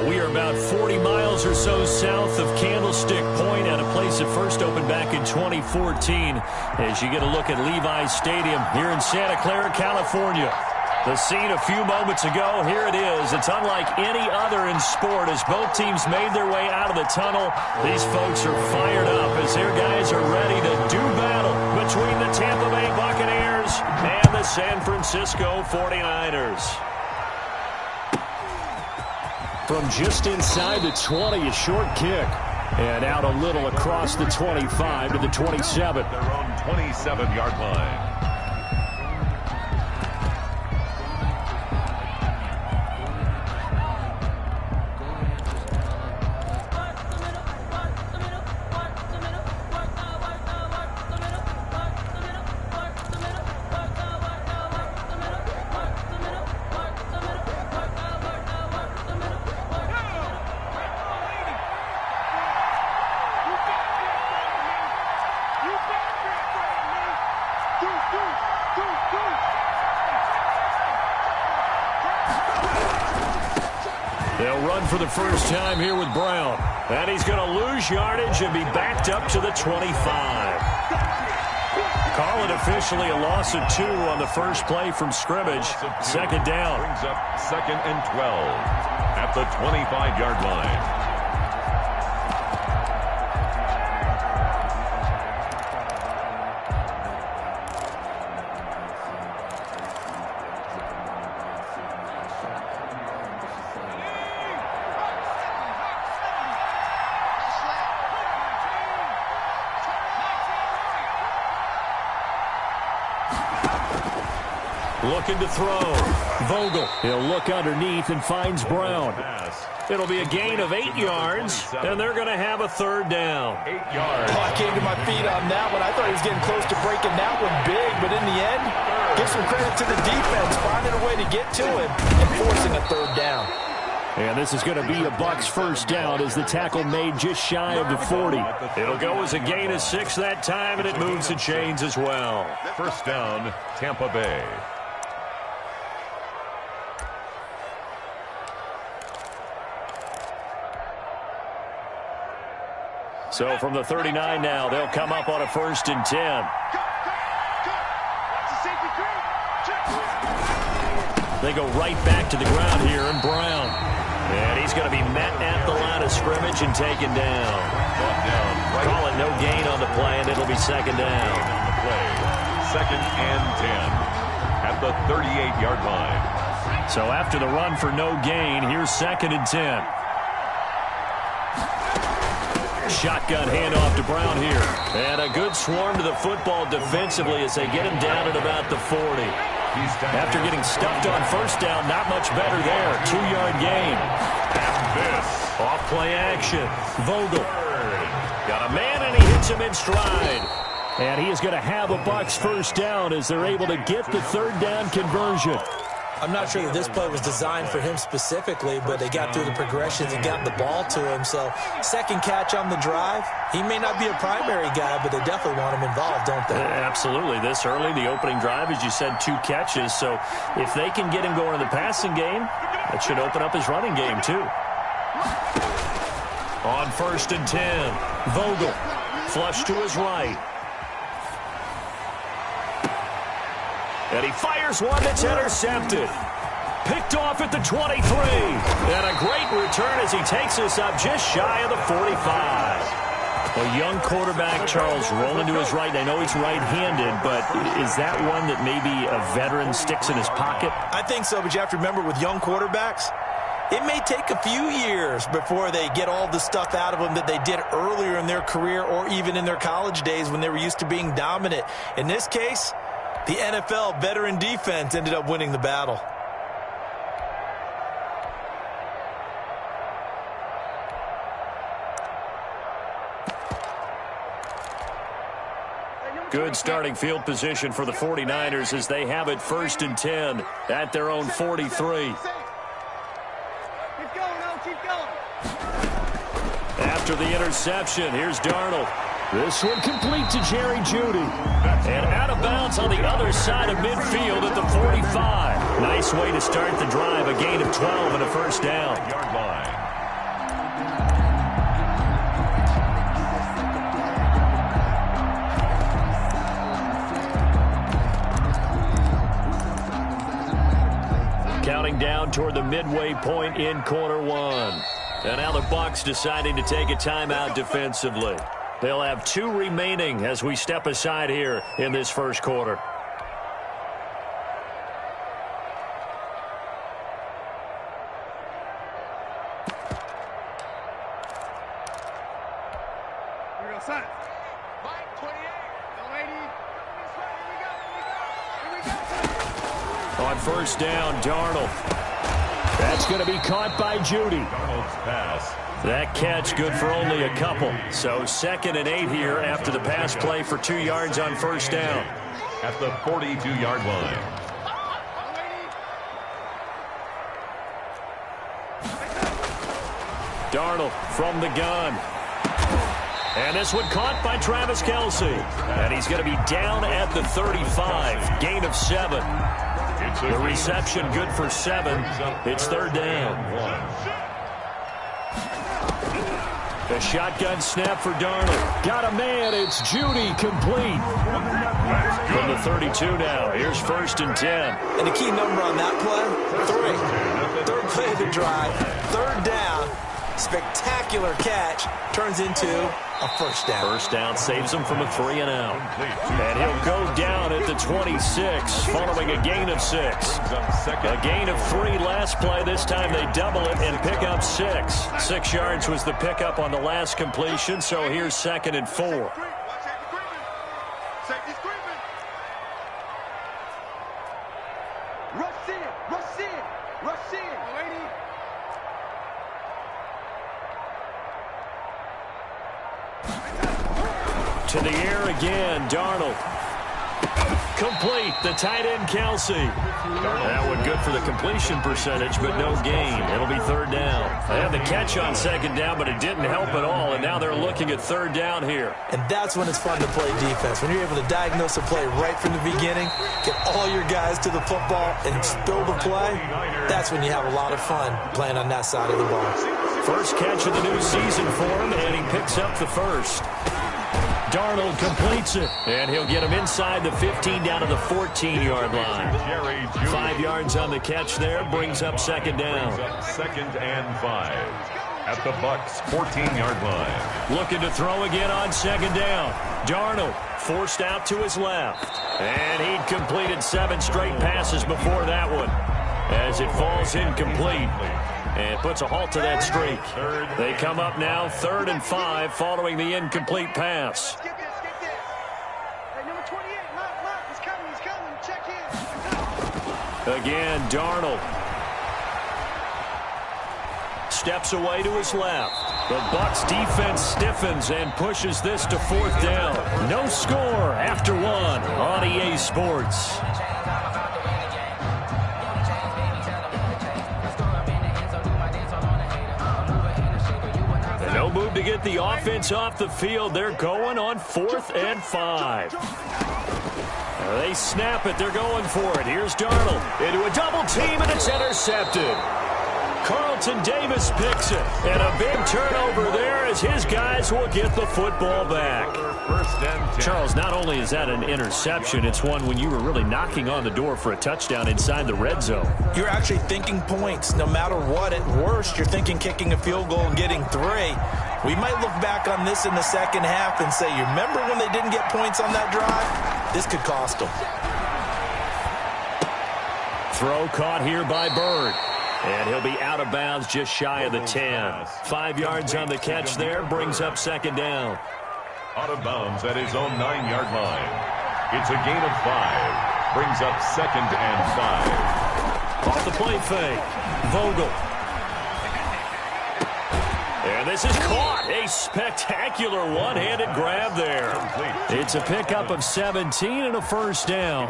We are about 40 miles or so south of Candlestick Point at a place that first opened back in 2014 as you get a look at Levi's Stadium here in Santa Clara, California. The scene a few moments ago, here it is. It's unlike any other in sport as both teams made their way out of the tunnel. These folks are fired up as their guys are ready to do battle between the Tampa Bay Buccaneers and the San Francisco 49ers. From just inside the 20, a short kick. And out a little across the 25 to the 27. Their own 27-yard line. They'll run for the first time here with Brown. And he's going to lose yardage and be backed up to the 25. Call it officially a loss of 2 on the first play from scrimmage. Second down. Brings up 2nd and 12 at the 25-yard line. Looking to throw. Vogel. He'll look underneath and finds Brown. It'll be a gain of 8 yards, and they're going to have a third down. 8 yards. I came to my feet on that one. I thought he was getting close to breaking that one big, but in the end, give some credit to the defense, finding a way to get to him and forcing a third down. And this is going to be a Bucs first down as the tackle made just shy of the 40. It'll go as a gain of 6 that time, and it moves the chains as well. First down, Tampa Bay. So from the 39 now, they'll come up on a 1st and 10. They go right back to the ground here, and Brown. And he's going to be met at the line of scrimmage and taken down. Call it no gain on the play, and it'll be second down. On the play, 2nd and 10 at the 38-yard line. So after the run for no gain, here's 2nd and 10. Shotgun handoff to Brown here. And a good swarm to the football defensively as they get him down at about the 40. After getting stuffed on first down, not much better there. 2-yard gain. And this. Off play action. Vogel. Got a man and he hits him in stride. And he is going to have a Bucs first down as they're able to get the third down conversion. I'm not sure that this play was designed for him specifically, but they got through the progressions and got the ball to him. So second catch on the drive. He may not be a primary guy, but they definitely want him involved, don't they? Absolutely. This early, the opening drive, as you said, 2 catches. So if they can get him going in the passing game, that should open up his running game too. On 1st and 10, Vogel. Flush to his right. And he fires one that's intercepted. Picked off at the 23. And a great return as he takes us up just shy of the 45. A young quarterback, Charles, rolling to his right. I know he's right-handed, but is that one that maybe a veteran sticks in his pocket? I think so, but you have to remember with young quarterbacks, it may take a few years before they get all the stuff out of them that they did earlier in their career or even in their college days when they were used to being dominant. In this case, the NFL veteran defense ended up winning the battle. Good starting field position for the 49ers as they have it 1st and 10 at their own 43. After the interception, here's Darnold. This one complete to Jerry Jeudy. And out of bounds on the other side of midfield at the 45. Nice way to start the drive. A gain of 12 and a first down. Yard line. Counting down toward the midway point in quarter one. And now the Bucs deciding to take a timeout defensively. They'll have 2 remaining as we step aside here in this first quarter. On first down, Darnold. That's going to be caught by Jeudy. Darnold's pass. That catch good for only a couple. So 2nd and 8 here after the pass play for 2 yards on first down. At the 42-yard line. Darnold from the gun. And this one caught by Travis Kelce. And he's going to be down at the 35. Gain of 7. The reception good for 7. It's third down. The shotgun snap for Darnold. Got a man. It's Jeudy complete. From the 32 now. Here's 1st and 10. And the key number on that play, 3. Third play of the drive. Third down. Spectacular catch. Turns into a first down. First down saves him from a 3 and out. And he'll go down at the 26 following a gain of 6. A gain of 3 last play. This time they double it and pick up 6. 6 yards was the pickup on the last completion, so here's 2nd and 4. To the air again, Darnold. Complete, the tight end, Kelce. That one good for the completion percentage, but no gain. It'll be third down. They had the catch on 2nd down, but it didn't help at all, and now they're looking at third down here. And that's when it's fun to play defense. When you're able to diagnose a play right from the beginning, get all your guys to the football, and build a play, that's when you have a lot of fun playing on that side of the ball. First catch of the new season for him, and he picks up the first. Darnold completes it, and he'll get him inside the 15 down to the 14-yard line. 5 yards on the catch there, brings up 2nd down. 2nd and 5 at the Bucs 14-yard line. Looking to throw again on 2nd down. Darnold forced out to his left, and he'd completed 7 straight passes before that one as it falls incomplete. And puts a halt to that streak. They come up now 3rd and 5 following the incomplete pass. Again, Darnold. Steps away to his left. The Bucs defense stiffens and pushes this to 4th down. No score after 1 on EA Sports. No move to get the offense off the field. They're going on 4th and 5. They snap it. They're going for it. Here's Darnold into a double team, and it's intercepted. Carlton Davis picks it. And a big turnover there as his guys will get the football back. Charles, not only is that an interception, it's one when you were really knocking on the door for a touchdown inside the red zone. You're actually thinking points. No matter what, at worst, you're thinking kicking a field goal and getting 3. We might look back on this in the second half and say, you remember when they didn't get points on that drive? This could cost them. Throw caught here by Bird. And he'll be out of bounds just shy of the 10. 5 yards on the catch there, brings up 2nd down. Out of bounds at his own 9-yard line. It's a gain of 5. Brings up 2nd and 5. Off the play fake. Vogel. And this is caught. A spectacular one-handed grab there. It's a pickup of 17 and a first down.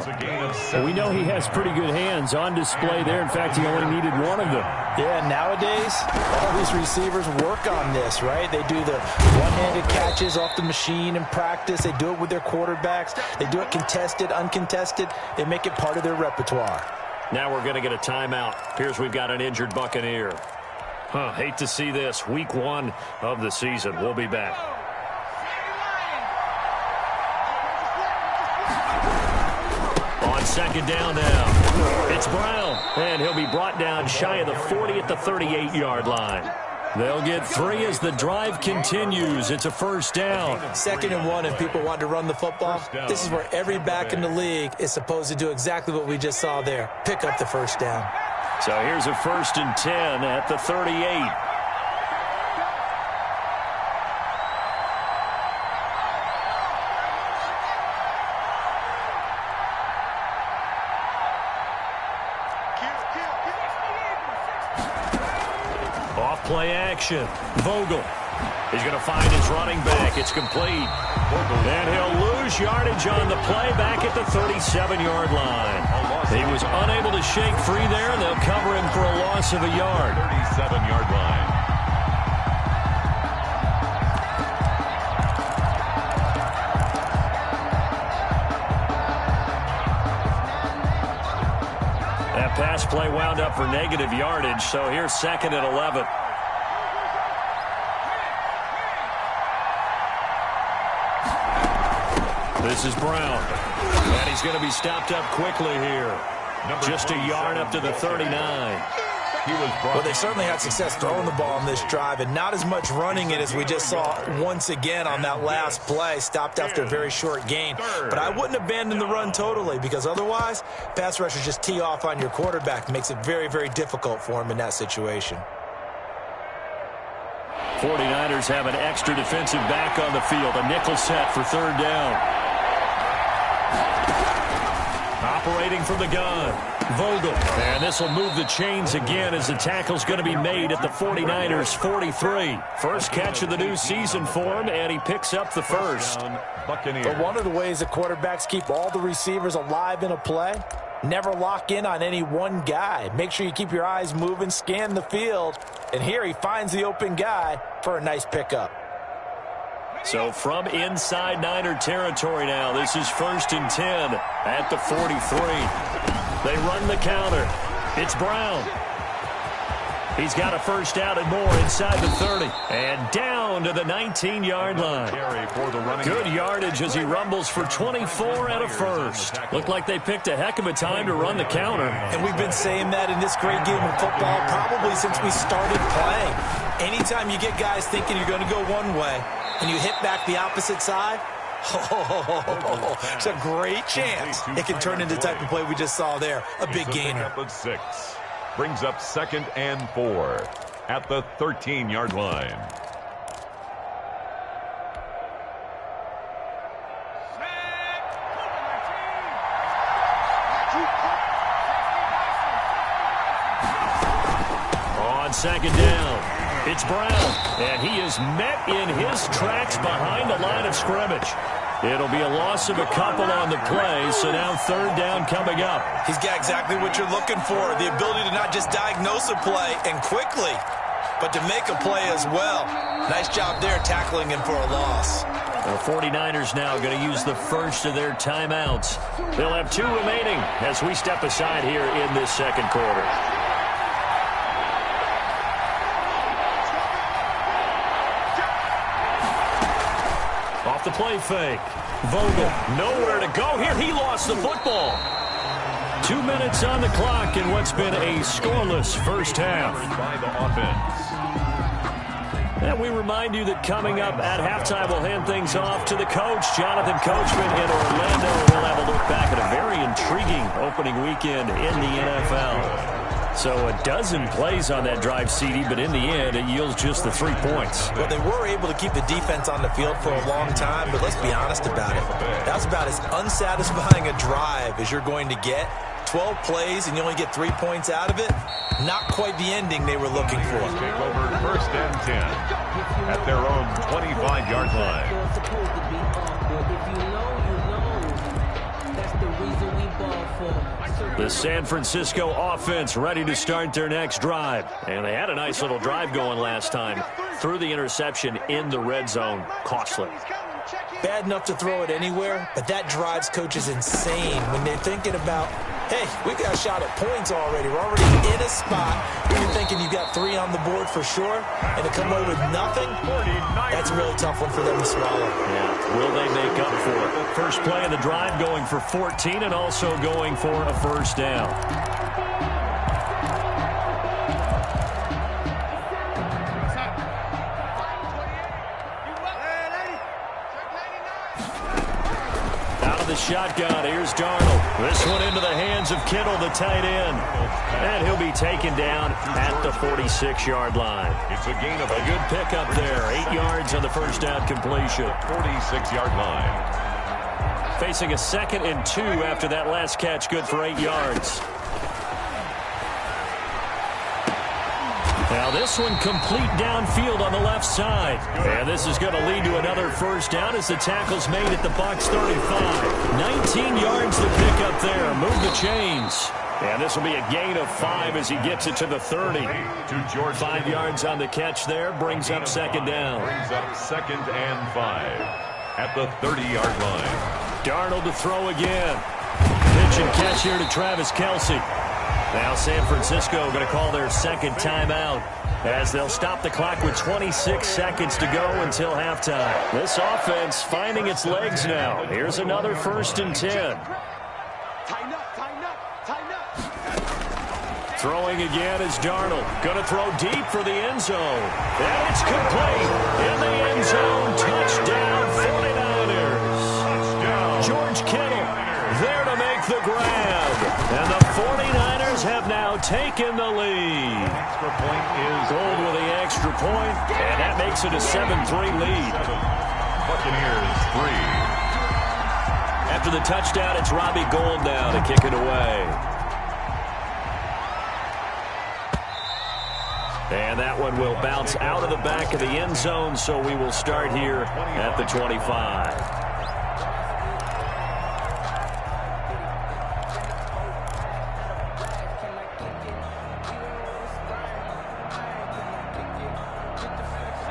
We know he has pretty good hands on display there. In fact, he only needed one of them. Yeah, nowadays, all these receivers work on this, right? They do the one-handed catches off the machine in practice. They do it with their quarterbacks. They do it contested, uncontested. They make it part of their repertoire. Now we're going to get a timeout. Appears we've got an injured Buccaneer. Hate to see this. Week 1 of the season. We'll be back. On second down now, it's Brown, and he'll be brought down shy of the 40 at the 38-yard line. They'll get 3 as the drive continues. It's a first down. 2nd and 1, and people want to run the football. This is where every back in the league is supposed to do exactly what we just saw there. Pick up the first down. So here's a 1st and 10 at the 38. Play action. Vogel. He's going to find his running back. It's complete. And he'll lose yardage on the play back at the 37-yard line. He was unable to shake free there. They'll cover him for a loss of a yard. 37-yard line. That pass play wound up for negative yardage, so here's 2nd and 11. This is Brown, and he's going to be stopped up quickly here. Just a yard up to the 39. Well, they certainly had success throwing the ball on this drive, and not as much running it as we just saw once again on that last play, stopped after a very short gain. But I wouldn't abandon the run totally, because otherwise, pass rushers just tee off on your quarterback. It makes it very, very difficult for him in that situation. 49ers have an extra defensive back on the field, a nickel set for 3rd down. Operating from the gun, Vogel. And this will move the chains again as the tackle's going to be made at the 49ers' 43. First catch of the new season for him, and he picks up the first. But one of the ways that quarterbacks keep all the receivers alive in a play, never lock in on any one guy. Make sure you keep your eyes moving, scan the field. And here he finds the open guy for a nice pickup. So from inside Niner territory now, this is 1st and 10 at the 43. They run the counter. It's Brown. He's got a first down and more inside the 30. And down to the 19-yard line. Good yardage as he rumbles for 24 and a first. Looked like they picked a heck of a time to run the counter. And we've been saying that in this great game of football probably since we started playing. Anytime you get guys thinking you're going to go one way and you hit back the opposite side, it's a great chance it can turn into the type of play we just saw there, a big gainer. Brings up 2nd and 4 at the 13-yard line. On 2nd down, it's Brown, and he is met in his tracks behind the line of scrimmage. It'll be a loss of a couple on the play, so now 3rd down coming up. He's got exactly what you're looking for, the ability to not just diagnose a play and quickly, but to make a play as well. Nice job there tackling him for a loss. The 49ers now going to use the first of their timeouts. They'll have 2 remaining as we step aside here in this 2nd quarter. Off the play fake. Vogel, nowhere to go here. He lost the football. 2 minutes on the clock in what's been a scoreless first half. And we remind you that coming up at halftime, we'll hand things off to the coach, Jonathan Coachman in Orlando. We'll have a look back at a very intriguing opening weekend in the NFL. So a dozen plays on that drive, CD, but in the end, it yields just the 3 points. Well, they were able to keep the defense on the field for a long time, but let's be honest about it. That was about as unsatisfying a drive as you're going to get. 12 plays and you only get 3 points out of it. Not quite the ending they were looking for. Take over 1st and 10 at their own 25-yard line. The San Francisco offense ready to start their next drive. And they had a nice little drive going last time. Threw the interception in the red zone. Costly. Bad enough to throw it anywhere, but that drives coaches insane when they're thinking about, hey, we got a shot at points already. We're already in a spot where you're thinking you got 3 on the board for sure, and to come away with nothing, that's a really tough one for them to swallow. Yeah, will they make up for it? First play of the drive going for 14 and also going for a first down. The shotgun. Here's Darnold. This one into the hands of Kittle, the tight end. And he'll be taken down at the 46-yard line. It's a gain of a good pickup there. 8 yards on the first down completion. 46-yard line. Facing a 2nd and 2 after that last catch. Good for 8 yards. Now this one complete downfield on the left side. And this is going to lead to another first down as the tackle's made at the Bucs 35. 19 yards to pick up there. Move the chains. And this will be a gain of 5 as he gets it to the 30. 5 yards on the catch there. Brings up 2nd down. Brings up 2nd and 5 at the 30-yard line. Darnold to throw again. Pitch and catch here to Travis Kelce. Now San Francisco going to call their 2nd timeout as they'll stop the clock with 26 seconds to go until halftime. This offense finding its legs now. Here's another 1st and 10. Throwing again is Darnold. Going to throw deep for the end zone. And it's complete. In the end zone. Touchdown 49ers. Touchdown. George Kittle there to make the grab. And the 49ers have now taken the lead. Extra point is Gold with the extra point, and that makes it a 7-3 lead. Buccaneers 3. After the touchdown, it's Robbie Gould now to kick it away. And that one will bounce out of the back of the end zone, so we will start here at the 25.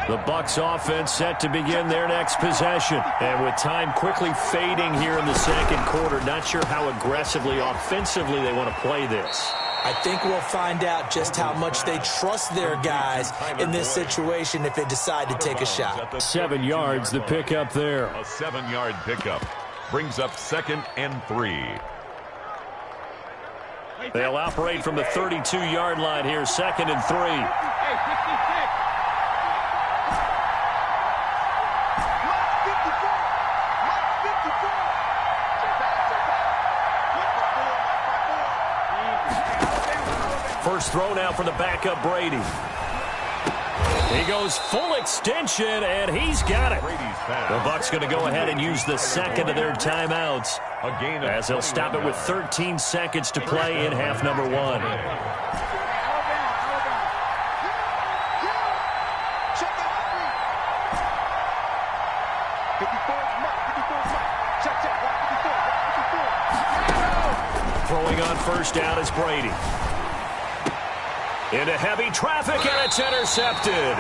The Bucs offense set to begin their next possession. And with time quickly fading here in the 2nd quarter, not sure how aggressively, offensively they want to play this. I think we'll find out just how much they trust their guys in this situation if they decide to take a shot. 7 yards, the pickup there. A 7-yard pickup brings up 2nd and 3. They'll operate from the 32-yard line here, 2nd and 3. First throw now for the backup Brady. He goes full extension, and he's got it. The Bucs going to go ahead and use the 2nd of their timeouts as they'll stop it with 13 seconds to play in half number 1. Throwing on first down is Brady. Into heavy traffic, and it's intercepted.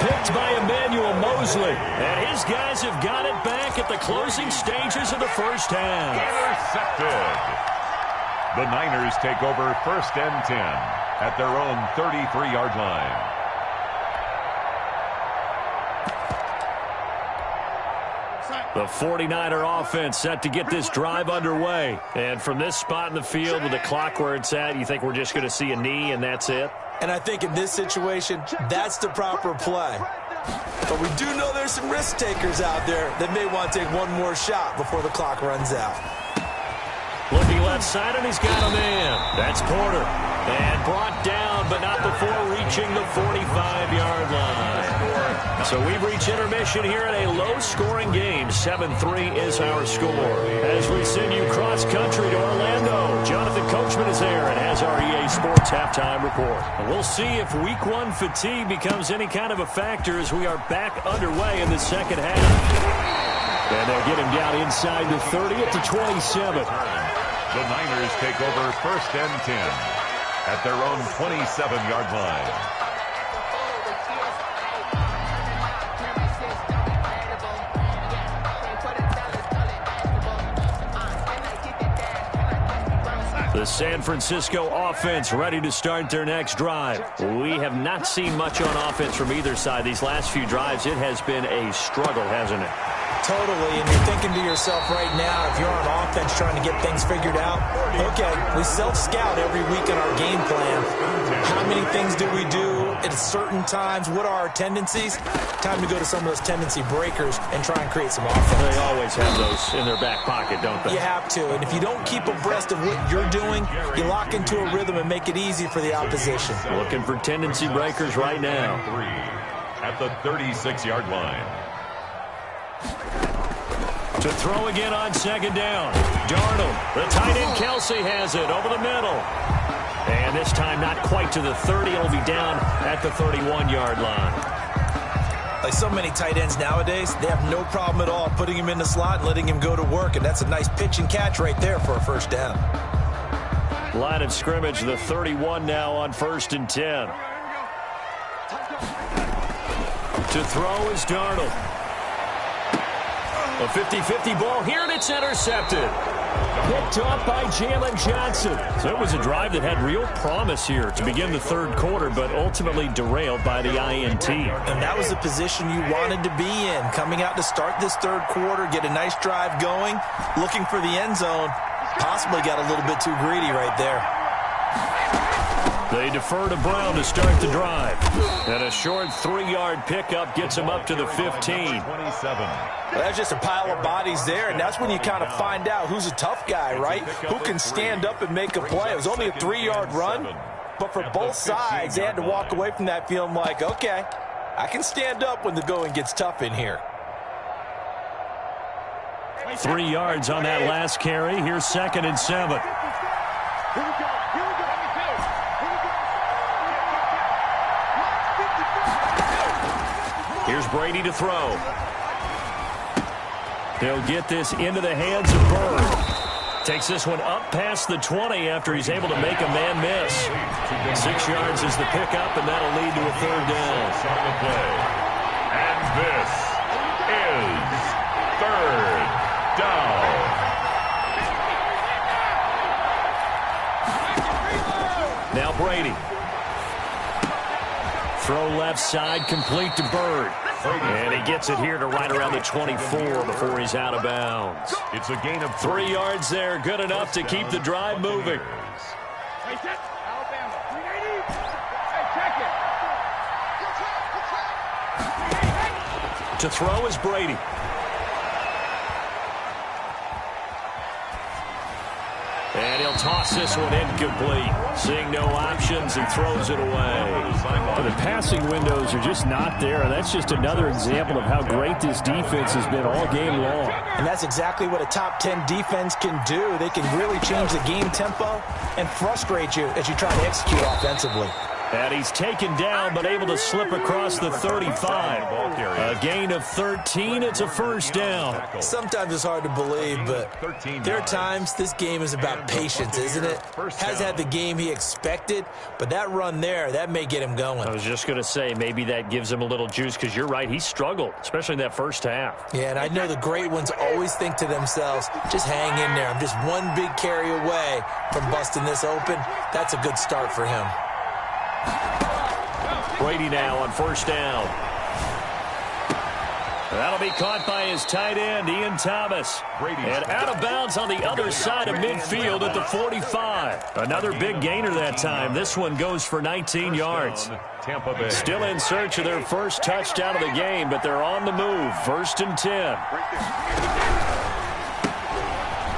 Picked by Emmanuel Mosley. And his guys have got it back at the closing stages of the first half. Intercepted. The Niners take over 1st and 10 at their own 33-yard line. The 49er offense set to get this drive underway. And from this spot in the field with the clock where it's at, you think we're just going to see a knee and that's it? And I think in this situation, that's the proper play. But we do know there's some risk takers out there that may want to take one more shot before the clock runs out. Looking left side, and he's got a man. That's Porter. And brought down, but not before reaching the 45-yard line. So we've reached intermission here in a low-scoring game. 7-3 is our score. As we send you cross-country to Orlando, Jonathan Coachman is there and has our EA Sports halftime report. And we'll see if Week 1 fatigue becomes any kind of a factor as we are back underway in the second half. And they'll get him down inside the 30 at the 27. The Niners take over 1st and 10 at their own 27-yard line. The San Francisco offense ready to start their next drive. We have not seen much on offense from either side. These last few drives, it has been a struggle, hasn't it? Totally, and you're thinking to yourself right now, if you're on offense trying to get things figured out, okay, we self-scout every week in our game plan. How many things do we do at certain times? What are our tendencies? Time to go to some of those tendency breakers and try and create some offense. They always have those in their back pocket, don't they? You have to, and if you don't keep abreast of what you're doing, you lock into a rhythm and make it easy for the opposition. Looking for tendency breakers right now. At the 36-yard line. To throw again on second down. Darnold, the tight end Kelsey has it over the middle. And this time not quite to the 30. It'll be down at the 31-yard line. Like so many tight ends nowadays, they have no problem at all putting him in the slot and letting him go to work. And that's a nice pitch and catch right there for a first down. Line of scrimmage, the 31 now on 1st and 10. To throw is Darnold. A 50-50 ball here, and it's intercepted. Picked off by Jalen Johnson. So it was a drive that had real promise here to begin the third quarter, but ultimately derailed by the INT. And that was the position you wanted to be in. Coming out to start this third quarter, get a nice drive going, looking for the end zone. Possibly got a little bit too greedy right there. They defer to Brown to start the drive. And a short 3-yard pickup gets him up to the 15. 27. Well, that's just a pile of bodies there, and that's when you kind of find out who's a tough guy, right? Who can stand up and make a play. It was only a 3-yard run, but for both sides, they had to walk away from that feeling like, okay, I can stand up when the going gets tough in here. 3 yards on that last carry. Here's 2nd and 7. Here's Brady to throw. He'll get this into the hands of Bird. Takes this one up past the 20 after he's able to make a man miss. 6 yards is the pickup, and that'll lead to a third down. And this is third down. Now Brady. Throw left side, complete to Bird. And he gets it here to right around the 24 before he's out of bounds. It's a gain of 3 yards there, good enough to keep the drive moving. To throw is Brady. And he'll toss this one incomplete. Seeing no options, he throws it away. The passing windows are just not there. And that's just another example of how great this defense has been all game long. And that's exactly what a top 10 defense can do. They can really change the game tempo and frustrate you as you try to execute offensively. And he's taken down, but able to slip across the 35. A gain of 13. It's a first down. Sometimes it's hard to believe, but there are times this game is about patience, isn't it? Has had the game he expected, but that run there, that may get him going. I was just going to say, maybe that gives him a little juice, because you're right, he struggled, especially in that first half. Yeah, and I know the great ones always think to themselves, just hang in there. I'm just one big carry away from busting this open. That's a good start for him. Brady now on first down. That'll be caught by his tight end, Ian Thomas. And out of bounds on the other side of midfield at the 45. Another big gainer that time. This one goes for 19 yards. Still in search of their first touchdown of the game, but they're on the move. 1st and 10.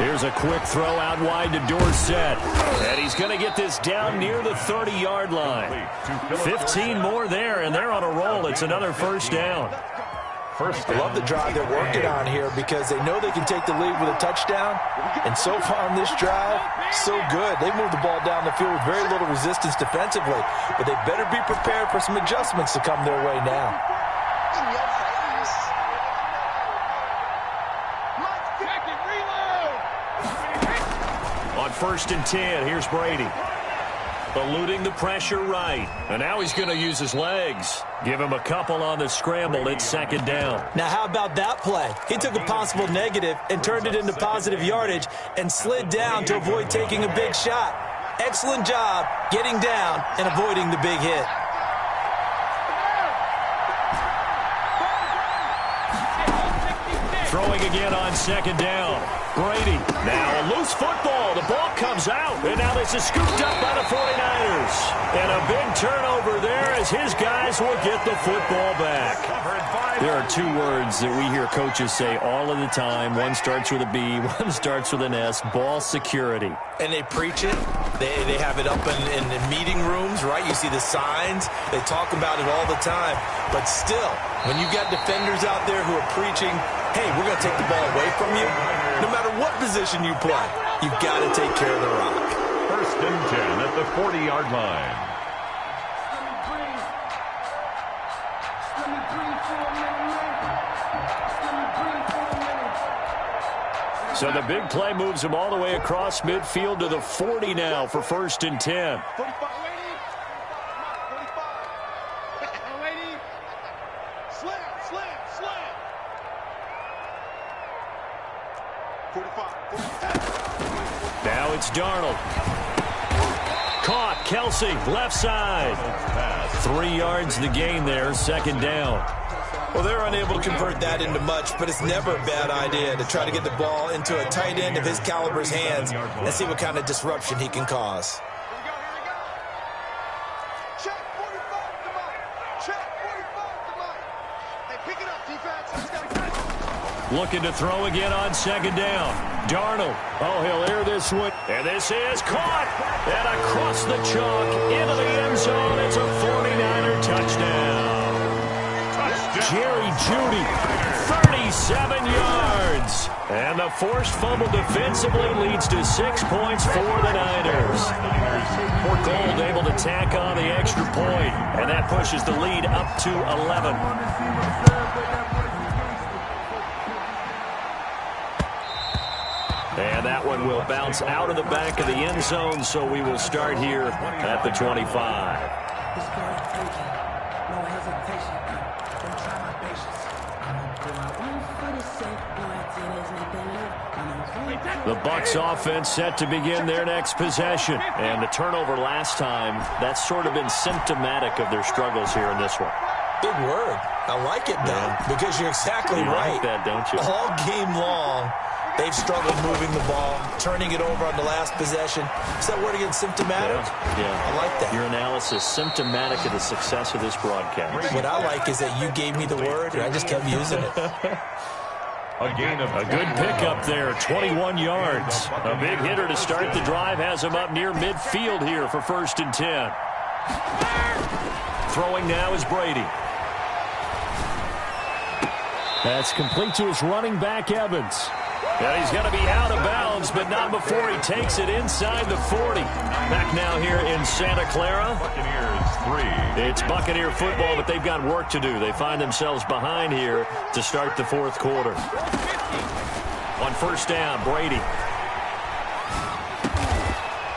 Here's a quick throw out wide to Dorsett. And he's going to get this down near the 30-yard line. 15 more there, and they're on a roll. It's another first down. I love the drive they're working on here because they know they can take the lead with a touchdown. And so far on this drive, so good. They moved the ball down the field with very little resistance defensively. But they better be prepared for some adjustments to come their way now. On 1st and 10, here's Brady. Eluding the pressure right. And now he's going to use his legs. Give him a couple on the scramble. It's 2nd down. Now, how about that play? He took a possible negative and turned it into positive yardage and slid down to avoid taking a big shot. Excellent job getting down and avoiding the big hit. Throwing again on 2nd down. Brady. Now a loose football. The ball comes out. And now this is scooped up by the 49ers. And a big turnover there as his guys will get the football back. There are 2 words that we hear coaches say all of the time. One starts with a B, one starts with an S. Ball security. And they preach it. They have it up in the meeting rooms, right? You see the signs. They talk about it all the time. But still, when you got defenders out there who are preaching, hey, we're going to take the ball away from you, no matter what position you play, you've got to take care of the rock. 1st and 10 at the 40-yard line. So the big play moves him all the way across midfield to the 40 now for 1st and 10. 45. Now it's Darnold. Caught. Kelsey, left side. 3 yards the gain there, 2nd down. Well, they're unable to convert that into much, but it's never a bad idea to try to get the ball into a tight end of his caliber's hands and see what kind of disruption he can cause. Check 45 to Mike. Check 45 to Mike. Hey, pick it up, defense. Let's go. Looking to throw again on 2nd down. Darnold. Oh, he'll air this one. And this is caught. And across the chalk into the end zone. It's a 49er touchdown. Jerry Jeudy, 37 yards. And the forced fumble defensively leads to 6 points for the Niners. Gold able to tack on the extra point, and that pushes the lead up to 11. And that one will bounce out of the back of the end zone, so we will start here at the 25. The Bucs offense set to begin their next possession. And the turnover last time, that's sort of been symptomatic of their struggles here in this one. Big word. I like it, though, because you're exactly right. You like that, don't you? All game long, they've struggled moving the ball, turning it over on the last possession. Is that word again, symptomatic? Yeah. I like that. Your analysis, symptomatic of the success of this broadcast. What I like is that you gave me the word, and I just kept using it. A gain of a good pickup there, 21 yards. A big hitter to start the drive has him up near midfield here for 1st and 10. Throwing now is Brady. That's complete to his running back, Evans. And he's going to be out of bounds, but not before he takes it inside the 40. Back now here in Santa Clara. Buccaneers 3. It's Buccaneer football, but they've got work to do. They find themselves behind here to start the 4th quarter. On 1st down, Brady.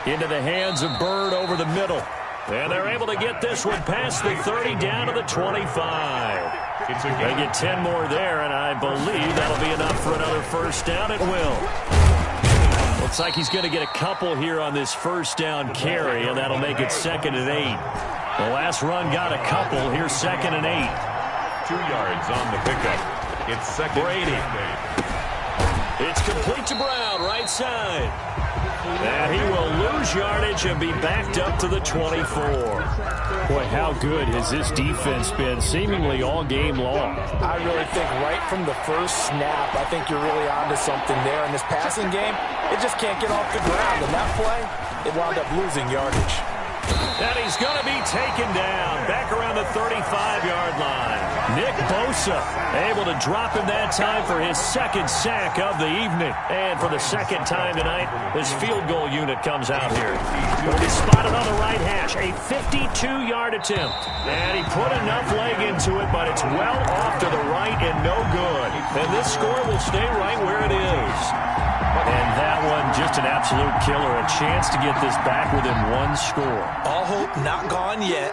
Into the hands of Bird over the middle. And they're able to get this one past the 30 down to the 25. They get 10 more there, and I believe that'll be enough for another 1st down. It will. Looks like he's going to get a couple here on this 1st down carry, and that'll make it 2nd and 8. The last run got a couple. Here's 2nd and 8. 2 yards on the pickup. It's 2nd Brady. and 8. It's complete to Brown, right side. And he will lose yardage and be backed up to the 24. Boy, how good has this defense been seemingly all game long? I really think right from the first snap, I think you're really onto something there in this passing game. It just can't get off the ground. And that play, it wound up losing yardage. And he's going to be taken down back around the 35-yard line. Nick Bosa able to drop him that time for his second sack of the evening. And for the second time tonight, his field goal unit comes out here. He'll be spotted on the right hash, a 52-yard attempt. And he put enough leg into it, but it's well off to the right and no good. And this score will stay right where it is. And that one, just an absolute killer. A chance to get this back within one score. All hope not gone yet,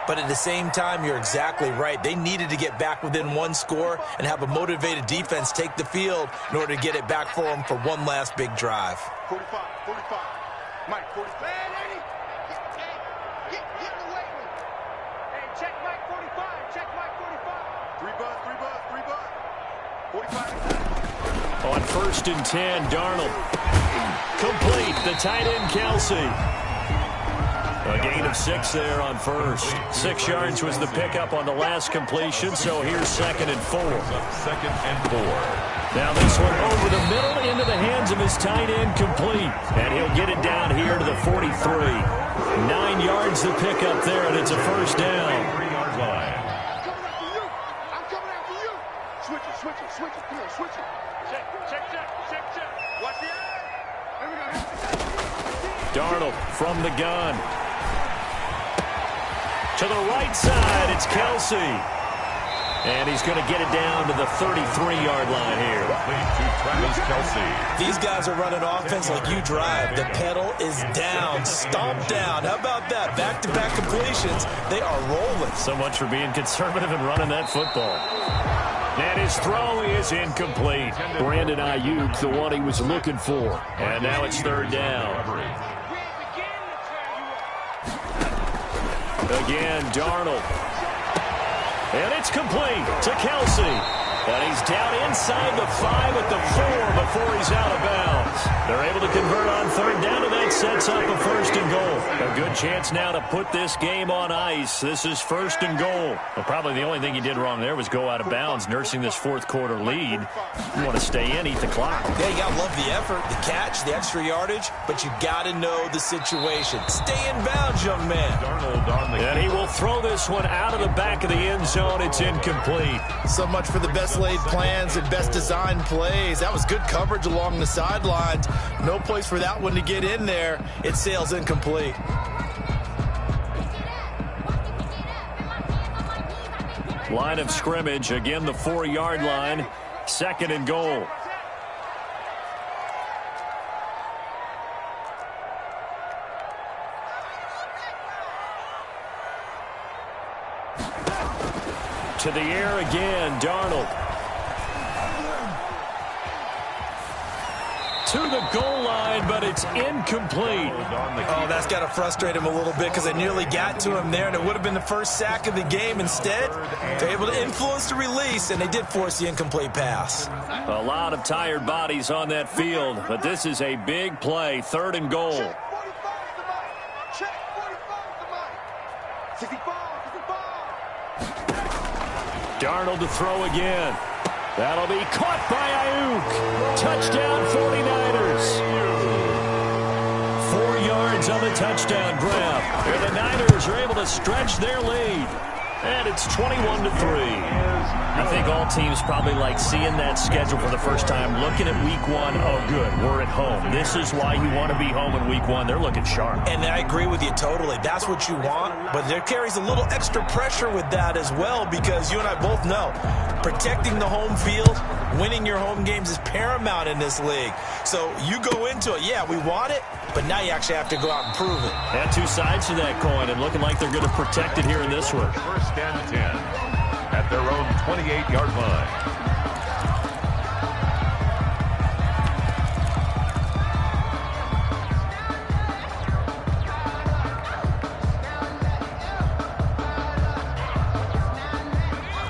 but at the same time, you're exactly right. They needed to get back within one score and have a motivated defense take the field in order to get it back for them for one last big drive. 45. Mike, 45. Man, Eddie, get in the way with it. Hey, check Mike 45. Check Mike 45. 3 bud. 45. On 1st and 10, Darnold. Complete, the tight end, Kelsey. A gain of 6 there on first. 6 yards was the pickup on the last completion, so here's 2nd and 4. 2nd and 4. Now this one over the middle into the hands of his tight end, complete. And he'll get it down here to the 43. 9 yards the pickup there, and it's a first down. 3-yard line. I'm coming after you. Switch it. Come on, switch it. Check. Watch the eye. Here we go. Darnold from the gun. To the right side, it's Kelsey. And he's going to get it down to the 33-yard line here. Travis Kelsey. These guys are running offense like you drive. The pedal is down, stomped down. How about that? Back-to-back completions. They are rolling. So much for being conservative and running that football. And his throw is incomplete. Brandon Ayuk, the one he was looking for. And now it's 3rd down. Again, Darnold. And it's complete to Kelsey. And he's down inside the 5 at the 4 before he's out of bounds. They're able to convert on 3rd down, and that sets up a 1st and goal. A good chance now to put this game on ice. This is 1st and goal. Well, probably the only thing he did wrong there was go out of bounds, nursing this 4th quarter lead. You want to stay in, eat the clock. Yeah, you got to love the effort, the catch, the extra yardage, but you got to know the situation. Stay in bounds, young man. Darnold on the And he will throw this one out of the back of the end zone. It's incomplete. So much for the best laid plans and best designed plays. That was good coverage along the sidelines. No place for that one to get in there. It sails incomplete. Line of scrimmage, again the 4-yard line. 2nd and goal. To the air again, Darnold. To the goal line, but it's incomplete. Oh, that's got to frustrate him a little bit because they nearly got to him there, and it would have been the first sack of the game. Instead, they're able to influence the release, and they did force the incomplete pass. A lot of tired bodies on that field, but this is a big play. 3rd and goal. Check 45 to Mike. Check 45 to Mike. 65. Darnold to throw again. That'll be caught by Ayuk. Touchdown 49ers. 4 yards on the touchdown grab. And the Niners are able to stretch their lead. And it's 21-3. I think all teams probably like seeing that schedule for the first time, looking at week 1. Oh, good, we're at home. This is why you want to be home in week 1. They're looking sharp. And I agree with you totally. That's what you want. But there carries a little extra pressure with that as well because you and I both know protecting the home field, winning your home games is paramount in this league. So you go into it, yeah, we want it, but now you actually have to go out and prove it. And 2 sides to that coin, and looking like they're going to protect it here in this one. 1st and 10 at their own 28-yard line.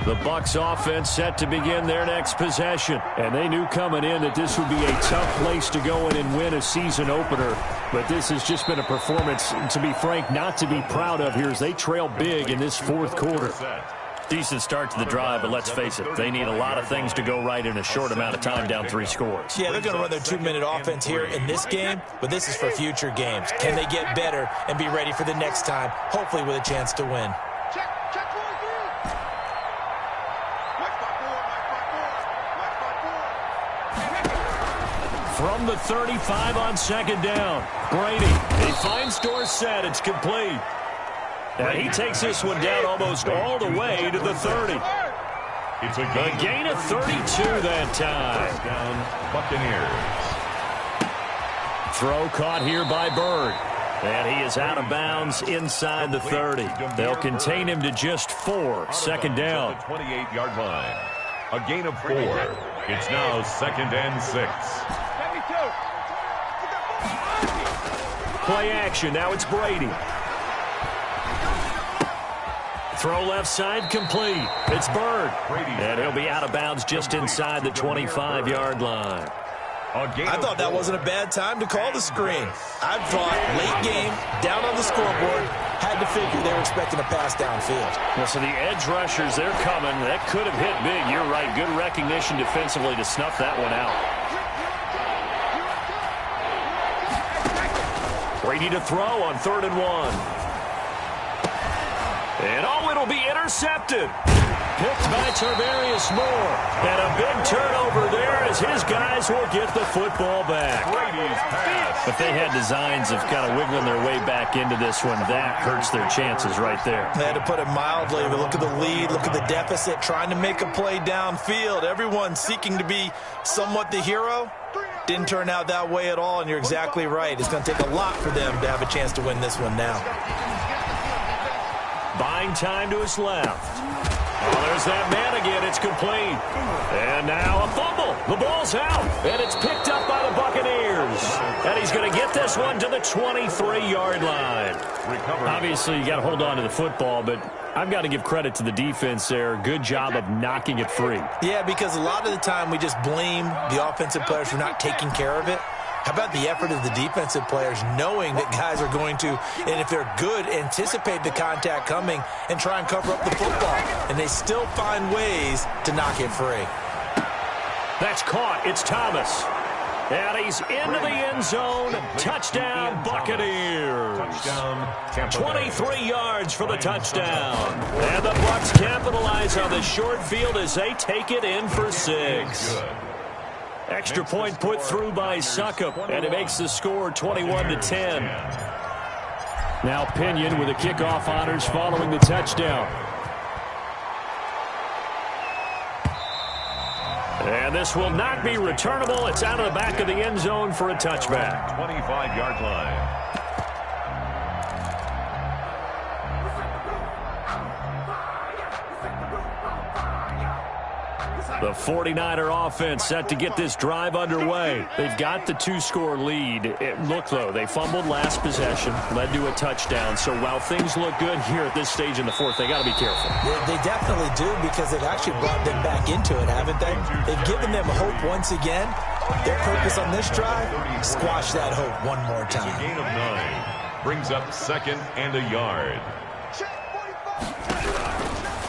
The Bucs offense set to begin their next possession. And they knew coming in that this would be a tough place to go in and win a season opener. But this has just been a performance, to be frank, not to be proud of here as they trail big in this fourth quarter. Decent start to the drive, but let's face it, they need a lot of things to go right in a short amount of time down 3 scores. Yeah, they're going to run their 2-minute offense here in this game, but this is for future games. Can they get better and be ready for the next time, hopefully with a chance to win? From the 35 on second down, Brady. He finds Dorsett. It's complete. And he takes this one down almost all the way to the 30. It's a gain of 32 that time. Touchdown, Buccaneers. Throw caught here by Bird. And he is out of bounds inside the 30. They'll contain him to just 4. Second down. 28-yard line. A gain of 4. It's now 2nd and 6. Play action. Now it's Brady. Throw left side complete. It's Bird. And he'll be out of bounds just inside the 25-yard line. I thought that wasn't a bad time to call the screen. I thought late game, down on the scoreboard, had to figure they were expecting a pass downfield. Well, so the edge rushers, they're coming. That could have hit big. You're right. Good recognition defensively to snuff that one out. Brady to throw on 3rd and 1. And it'll be intercepted. Picked by Tarvarius Moore. And a big turnover there as his guys will get the football back. Brady's pass. If they had designs of kind of wiggling their way back into this one, that hurts their chances right there. They had to put it mildly, but look at the lead, look at the deficit, trying to make a play downfield. Everyone seeking to be somewhat the hero. Didn't turn out that way at all, and you're exactly right. It's going to take a lot for them to have a chance to win this one now. Buying time to his left. Oh, there's that man again. It's complete. And now a fumble. The ball's out. And it's picked up by the Buccaneers. And he's going to get this one to the 23-yard line. Obviously, you got to hold on to the football, but I've got to give credit to the defense there. Good job of knocking it free. Yeah, because a lot of the time we just blame the offensive players for not taking care of it. How about the effort of the defensive players knowing that guys are going to, and if they're good, anticipate the contact coming and try and cover up the football. And they still find ways to knock it free. That's caught. It's Thomas. And he's into the end zone. Touchdown, Buccaneers. Touchdown, Tampa Bay. 23 yards for the touchdown. And the Bucs capitalize on the short field as they take it in for 6. Extra point put through by Suckup, and it makes the score 21-10. Now Pinion with the kickoff honors following the touchdown. And this will not be returnable. It's out of the back of the end zone for a touchback. 25-yard line. The 49er offense set to get this drive underway. They've got the 2-score lead. Look, though, they fumbled last possession, led to a touchdown. So while things look good here at this stage in the fourth, they got to be careful. They definitely do, because they've actually brought them back into it, haven't they? They've given them hope once again. Their purpose on this drive, squash that hope one more time. It's a gain of 9. Brings up 2nd and a yard.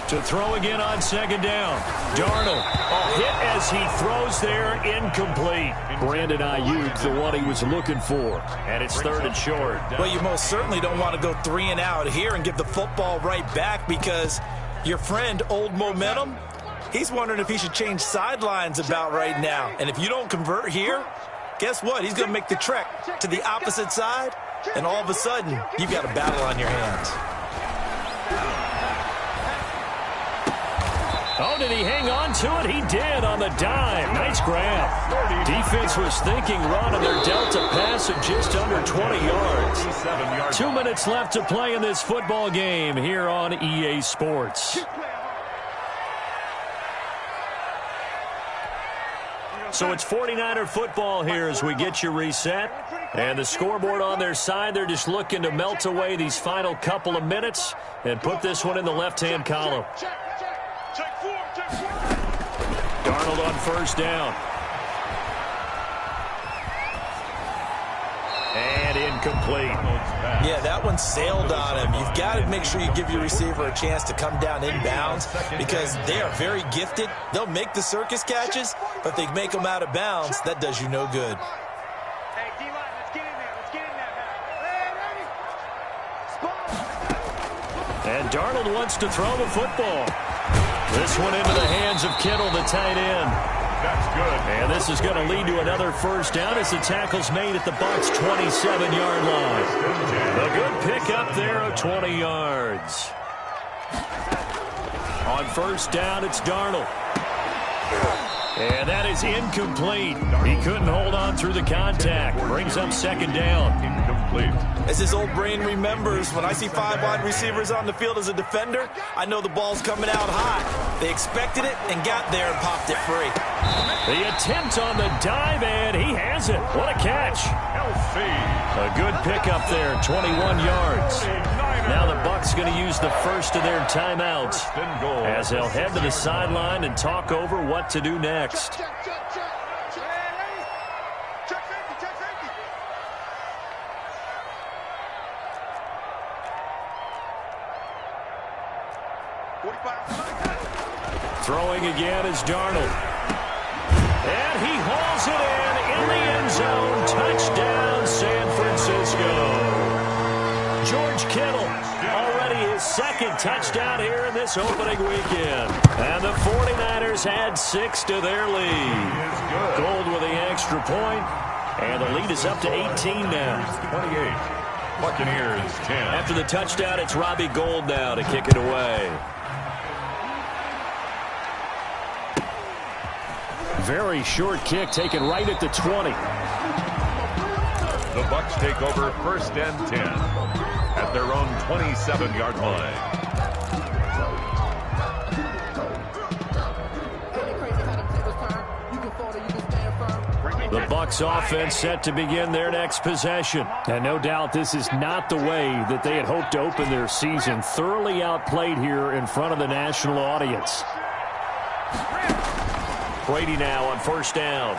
To throw again on 2nd down. Darnold, a hit as he throws there, incomplete. Brandon Ayuk, the one he was looking for. And it's 3rd and short. Well, you most certainly don't want to go 3 and out here and give the football right back, because your friend, Old Momentum, he's wondering if he should change sidelines about right now. And if you don't convert here, guess what? He's going to make the trek to the opposite side, and all of a sudden, you've got a battle on your hands. Oh, did he hang on to it? He did on the dive. Nice grab. Defense was thinking run, and they're dealt a pass of just under 20 yards. 2 minutes left to play in this football game here on EA Sports. So it's 49er football here as we get you reset. And the scoreboard on their side, they're just looking to melt away these final couple of minutes and put this one in the left-hand column. Darnold on first down. And incomplete. Yeah, that one sailed on him. You've got to make sure you give your receiver a chance to come down inbounds because they are very gifted. They'll make the circus catches, but if they make them out of bounds, that does you no good. Hey, D-line, let's get in there. Let's get in there now. And Darnold wants to throw the football. This one into the hands of Kittle, the tight end. That's good. And this is going to lead to another first down as the tackle's made at the Bucs' 27-yard line. A good pickup there of 20 yards. On first down, it's Darnold. And that is incomplete. He couldn't hold on through the contact. Brings up second down. Incomplete. As his old brain remembers, when I see 5 wide receivers on the field as a defender, I know the ball's coming out hot. They expected it and got there and popped it free. The attempt on the dive, and he has it. What a catch. A good pickup there, 21 yards. Now the Bucs going to use the first of their timeouts as they'll head to the sideline and talk over what to do next. Check safety. Throwing again is Darnold. And he hauls it in the end zone. Touchdown, San Francisco. George Kittle, already his second touchdown here in this opening weekend. And the 49ers add 6 to their lead. Gold with the extra point, and the lead is up to 18 now. 28. Buccaneers 10. After the touchdown, it's Robbie Gould now to kick it away. Very short kick taken right at the 20. The Bucs take over first and 10 at their own 27-yard line. The Bucs offense set to begin their next possession. And no doubt this is not the way that they had hoped to open their season. Thoroughly outplayed here in front of the national audience. Brady now on first down.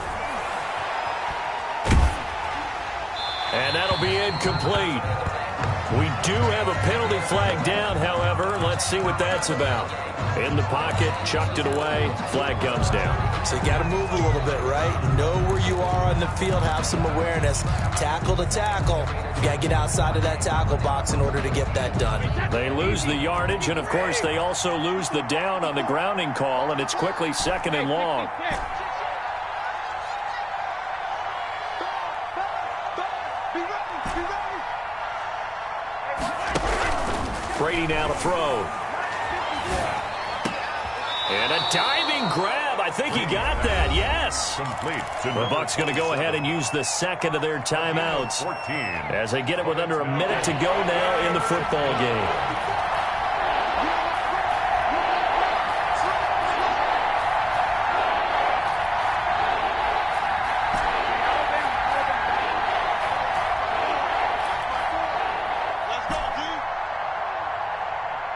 And that'll be incomplete. We do have a penalty flag down, however. Let's see what that's about. In the pocket, chucked it away, flag comes down. So you got to move a little bit, right? Know where you are on the field, have some awareness. Tackle to tackle. You got to get outside of that tackle box in order to get that done. They lose the yardage, and of course they also lose the down on the grounding call, and it's quickly second and long. Brady now to throw. And a diving grab. I think he got that. Yes. The Bucs going to go ahead and use the second of their timeouts as they get it with under a minute to go now in the football game.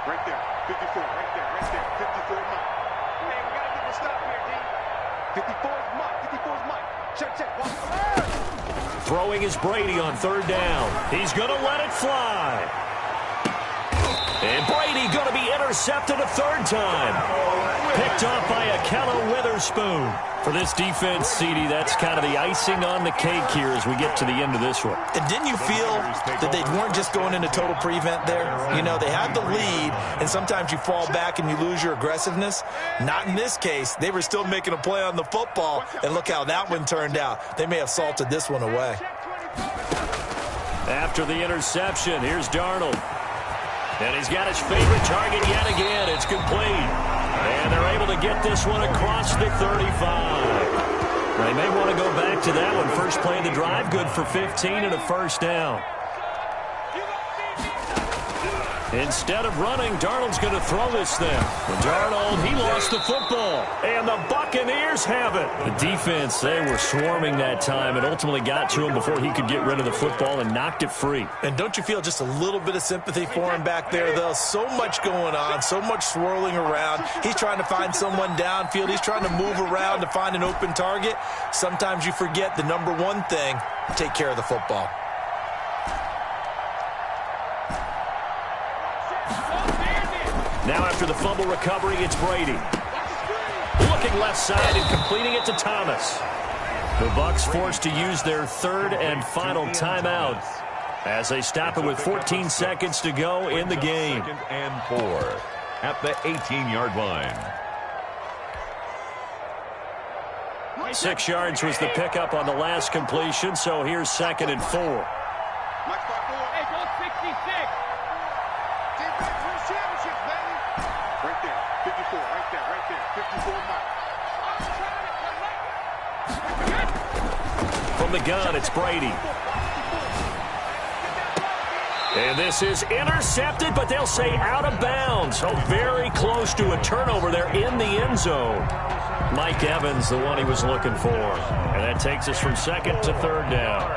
Right there, 54, right there, 54 Mike. Hey, we gotta get the stop here, D. 54's Mike, 54's Mike. Check, watch the line. Throwing is Brady on third down. He's gonna let it fly. And Brady gonna be intercepted a third time. Picked off by Akello Witherspoon. For this defense, CD, that's kind of the icing on the cake here as we get to the end of this one. And didn't you feel that they weren't just going into total prevent there? You know, they had the lead, and sometimes you fall back and you lose your aggressiveness. Not in this case. They were still making a play on the football, and look how that one turned out. They may have salted this one away. After the interception, here's Darnold. And he's got his favorite target yet again. It's complete. And they're able to get this one across the 35. They may want to go back to that one. First play of the drive, good for 15 and a first down. Instead of running, Darnold's going to throw this thing. Darnold, he lost the football. And the Buccaneers have it. The defense, they were swarming that time and ultimately got to him before he could get rid of the football and knocked it free. And don't you feel just a little bit of sympathy for him back there, though? So much going on, so much swirling around. He's trying to find someone downfield. He's trying to move around to find an open target. Sometimes you forget the number one thing, take care of the football. Now after the fumble recovery, it's Brady. Looking left side and completing it to Thomas. The Bucs forced to use their third and final timeout as they stop it with 14 seconds to go in the game. 2nd and 4 at the 18-yard line. 6 yards was the pickup on the last completion, so here's 2nd and 4. Hey, go 66. Get back to the championships, baby. Right there, 54, right there, 54 Mike. From the gun, it's Brady. And this is intercepted, but they'll say out of bounds. So very close to a turnover there in the end zone. Mike Evans, the one he was looking for. And that takes us from 2nd to 3rd down.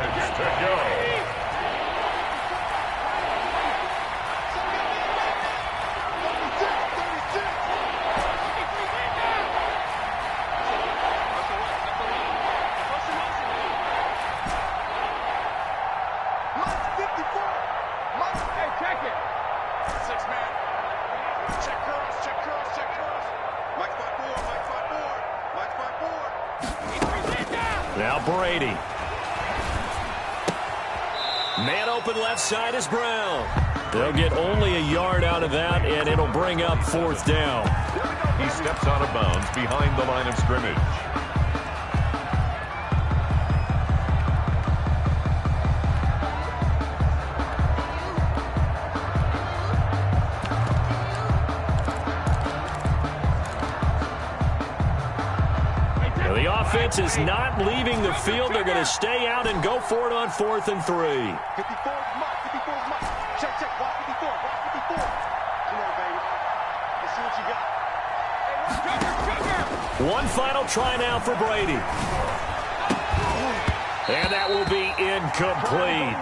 Now Brady. Man open left side is Brown. They'll get only a yard out of that, and it'll bring up 4th down. He steps out of bounds behind the line of scrimmage. Offense is not leaving the field. They're going to stay out and go for it on 4th and 3. 54 Mike, 54 Mike. Check, block 54, block 54. Come on, baby. Let's see what you got. Hey, one final try now for Brady. And that will be incomplete.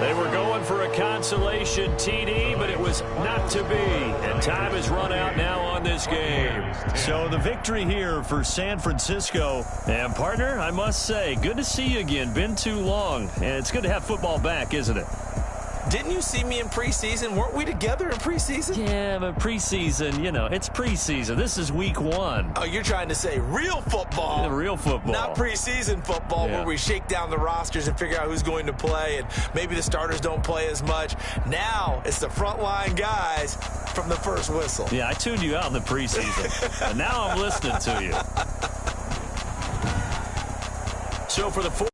They were going for a consolation TD, but it was not to be. And time has run out now on this game. So the victory here for San Francisco. And partner, I must say, good to see you again. Been too long. And it's good to have football back, isn't it? Didn't you see me in preseason? Weren't we together in preseason? Yeah, but preseason, you know, it's preseason. This is week 1. Oh, you're trying to say real football. Yeah, real football. Not preseason football where we shake down the rosters and figure out who's going to play, and maybe the starters don't play as much. Now it's the frontline guys from the first whistle. Yeah, I tuned you out in the preseason, and now I'm listening to you. So for the 4th